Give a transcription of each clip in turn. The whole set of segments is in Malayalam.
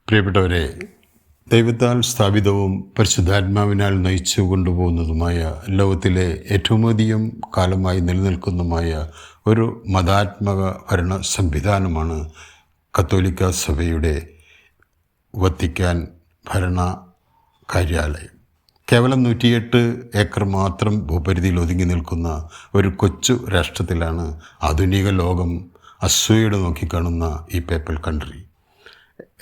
പ്രിയപ്പെട്ടവരെ, ദൈവത്താൽ സ്ഥാപിതവും പരിശുദ്ധാത്മാവിനാൽ നയിച്ചു കൊണ്ടുപോകുന്നതുമായ ലോകത്തിലെ ഏറ്റവും അധികം കാലമായി നിലനിൽക്കുന്നതുമായ ഒരു മതാത്മക ഭരണ സംവിധാനമാണ് കത്തോലിക്ക സഭയുടെ വത്തിക്കാൻ ഭരണ കാര്യാലയം. കേവലം 108 ഏക്കർ മാത്രം ഭൂപരിധിയിൽ ഒതുങ്ങി നിൽക്കുന്ന ഒരു കൊച്ചു രാഷ്ട്രത്തിലാണ് ആധുനിക ലോകം അസൂയയോടെ നോക്കിക്കാണുന്ന ഈ പേപ്പൽ കൺട്രി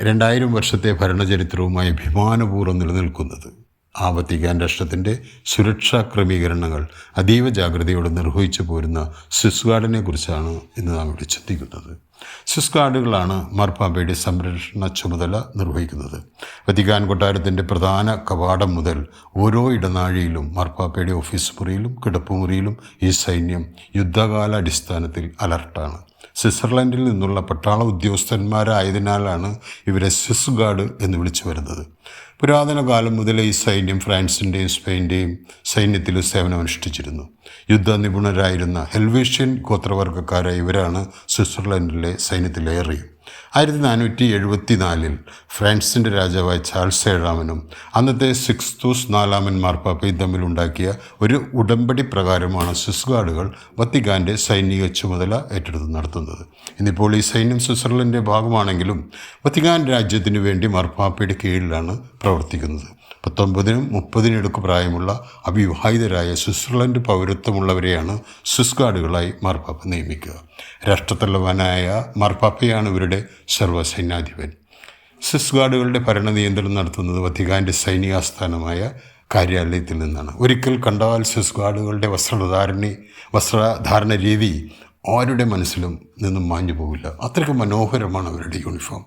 2000 വർഷത്തെ ഭരണചരിത്രവുമായി അഭിമാനപൂർവ്വം നിലനിൽക്കുന്നത്. ആ വത്തിക്കാൻ രാഷ്ട്രത്തിൻ്റെ സുരക്ഷാ ക്രമീകരണങ്ങൾ അതീവ ജാഗ്രതയോടെ നിർവഹിച്ചു പോരുന്ന സ്വിസ് ഗാർഡിനെ കുറിച്ചാണ് ഇന്ന് നാം ഇവിടെ ചിന്തിക്കുന്നത്. സ്വിസ് ഗാർഡുകളാണ് മാർപ്പാപ്പയുടെ സംരക്ഷണ ചുമതല നിർവഹിക്കുന്നത്. വത്തിക്കാൻ കൊട്ടാരത്തിൻ്റെ പ്രധാന കവാടം മുതൽ ഓരോ ഇടനാഴിയിലും മാർപ്പാപ്പയുടെ ഓഫീസ് മുറിയിലും കിടപ്പുമുറിയിലും ഈ സൈന്യം യുദ്ധകാലാടിസ്ഥാനത്തിൽ അലർട്ടാണ്. സ്വിറ്റ്സർലൻഡിൽ നിന്നുള്ള പട്ടാള ഉദ്യോഗസ്ഥന്മാരായതിനാലാണ് ഇവരെ സ്വിസ് ഗാർഡ് എന്ന് വിളിച്ചു വരുന്നത്. പുരാതന കാലം മുതലേ ഈ സൈന്യം ഫ്രാൻസിൻ്റെയും സ്പെയിൻ്റെയും സൈന്യത്തിൽ സേവനമനുഷ്ഠിച്ചിരുന്നു. യുദ്ധ നിപുണരായിരുന്ന ഹെൽവേഷ്യൻ ഗോത്രവർഗ്ഗക്കാരായ ഇവരാണ് സ്വിറ്റ്സർലൻഡിലെ സൈന്യത്തിലേറെയും. 1474 ഫ്രാൻസിൻ്റെ രാജാവായ ചാൾസ് ഏഴാമനും അന്നത്തെ സിക്സ്തൂസ് 4 മാർപ്പാപ്പയും തമ്മിലുണ്ടാക്കിയ ഒരു ഉടമ്പടി പ്രകാരമാണ് സ്വിസ് ഗാർഡുകൾ വത്തിക്കാൻ്റെ സൈനിക ചുമതല ഏറ്റെടുത്ത് നടത്തുന്നത്. ഇന്നിപ്പോൾ ഈ സൈന്യം സ്വിറ്റ്സർലൻഡിൻ്റെ ഭാഗമാണെങ്കിലും വത്തിക്കാൻ രാജ്യത്തിനു വേണ്ടി മാർപ്പാപ്പയുടെ കീഴിലാണ് പ്രവർത്തിക്കുന്നത്. 19-നും 30-നും പ്രായമുള്ള അവിവാഹിതരായ സ്വിറ്റ്സർലൻഡ് പൗരത്വമുള്ളവരെയാണ് സ്വിസ് ഗാർഡുകളായി മാർപ്പാപ്പ നിയമിക്കുക. രാഷ്ട്രത്തലവനായ മാർപ്പാപ്പയാണ് ഇവരുടെ സർവ്വസൈന്യാധിപൻ. സ്വിസ് ഗാർഡുകളുടെ ഭരണ നിയന്ത്രണം നടത്തുന്നത് വത്തിക്കാൻ്റെ സൈനികാസ്ഥാനമായ കാര്യാലയത്തിൽ നിന്നാണ്. ഒരിക്കൽ കണ്ടാൽ സ്വിസ് ഗാർഡുകളുടെ വസ്ത്രധാരണ രീതി ആരുടെ മനസ്സിലും നിന്നും മാഞ്ഞു പോകില്ല. അത്രയ്ക്ക് മനോഹരമാണ് അവരുടെ യൂണിഫോം.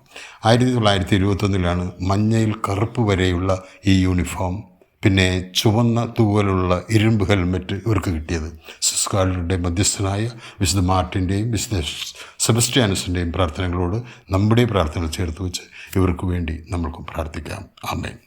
1921 മഞ്ഞയിൽ കറുപ്പ് വരെയുള്ള ഈ യൂണിഫോം, പിന്നെ ചുവന്ന തൂവലുള്ള ഇരുമ്പ് ഹെൽമെറ്റ് ഇവർക്ക് കിട്ടിയത് സ്വിസ് ഗാർഡുകളുടെ മധ്യസ്ഥനായ വിശുദ്ധ മാർട്ടിൻ്റെയും വിശുദ്ധ സെബസ്ത്യാനസിൻ്റെയും പ്രാർത്ഥനകളോട് നമ്മുടെ പ്രാർത്ഥനകൾ ചേർത്ത് വെച്ച് ഇവർക്ക് വേണ്ടി നമ്മൾക്കും പ്രാർത്ഥിക്കാം. ആമേൻ.